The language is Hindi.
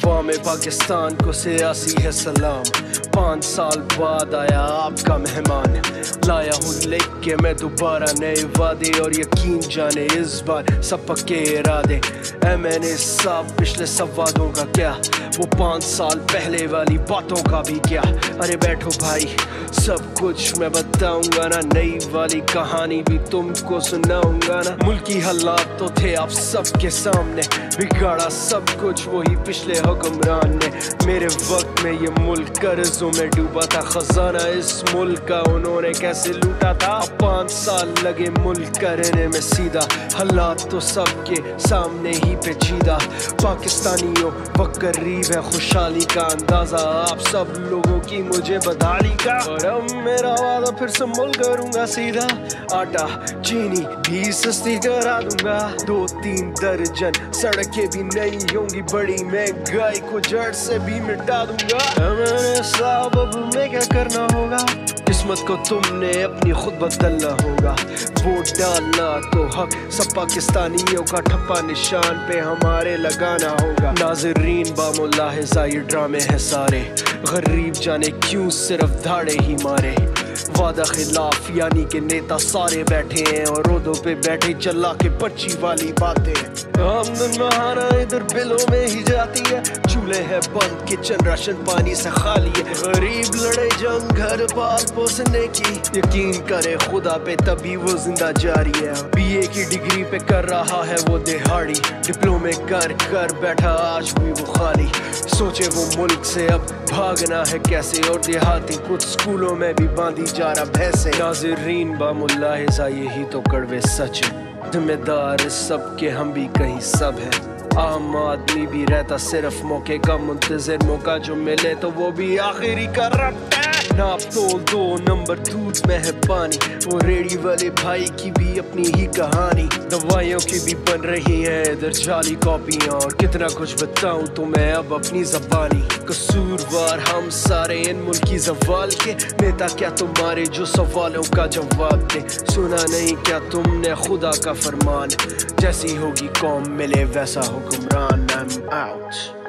अवाम पाकिस्तान को सियासी है सलाम। 5 साल बाद आया आपका मेहमान, लाया हूँ लिख के मैं दोबारा नए वादे, और यकीन जाने इस बार सब पक्के इरादे। मैंने साहब पिछले सब वादों का क्या, वो 5 साल पहले वाली बातों का भी क्या। अरे बैठो भाई सब कुछ मैं बताऊंगा ना, नई वाली कहानी भी तुमको सुनाऊंगा ना। मुल्की हालात तो थे आप सबके सामने, बिगाड़ा सब कुछ वही पिछले हुक्मरान ने। मेरे वक्त में ये मुल्क कर्जों में डूबा था, खजाना इस मुल्क का उन्होंने कैसे लूटा था। 5 साल लगे मुल्क करने में सीधा, हालात तो सबके सामने ही पेचीदा। पाकिस्तानियों वक्त करीब है खुशहाली का, अंदाजा आप सब लोगों की मुझे बधाई का। और अब मेरा वादा फिर से मुल्क करूंगा सीधा, आटा चीनी भी सस्ती करा दूंगा। 2-3 दर्जन सड़कें भी नहीं होंगी, बड़ी महंगाई को जड़ से भी मिटा दूंगा। मेरे साहब अब मैं क्या करना होगा, किस्मत को तुमने अपनी खुद बदलना होगा। वोट डालना तो हक सब पाकिस्तानियों का, ठप्पा निशान पे हमारे लगाना होगा। नाज़रीन बामुलाहिज़ा ये ड्रामे हैं सारे, गरीब जाने क्यों सिर्फ धाड़े ही मारे। वादा खिलाफ यानी के नेता सारे बैठे हैं, और रोडों पे बैठे चला के पर्ची वाली बातें। आमदन महाना इधर बिलों में ही जाती है, चूल्हे है बंद, किचन राशन पानी से खाली है। गरीब लड़े जंग घर पाल पोसने की, यकीन करे खुदा पे तभी वो जिंदा जारी है। BA की डिग्री पे कर रहा है वो दिहाड़ी, डिप्लोमे कर कर बैठा आज भी वो खाली। सोचे वो मुल्क से अब भागना है कैसे, और देहाती कुछ स्कूलों में भी बांधी जा रहा भैंसे। नाज़रीन बामुलाहिज़ा यही तो कड़वे सच है, जिम्मेदार सब के हम भी कहीं सब हैं। आम आदमी भी रहता सिर्फ मौके का मुंतज़िर, मौका जो मिले तो वो भी आखिरी का रट्टा। नाप तोल 2 नंबर दूध में है पानी, वो रेडी वाले भाई की भी अपनी ही कहानी। दवाइयों की भी बन रही है इधर जाली कॉपियां, और कितना कुछ बताऊं तो मैं अब अपनी ज़बानी। कसूरवार हम सारे इन मुल्की ज़वाल के, नेता क्या तुम्हारे जो सवालों का जवाब दे। सुना नहीं क्या तुमने खुदा का फरमान, जैसी होगी कौम मिले वैसा हुक्मरान। I'm out.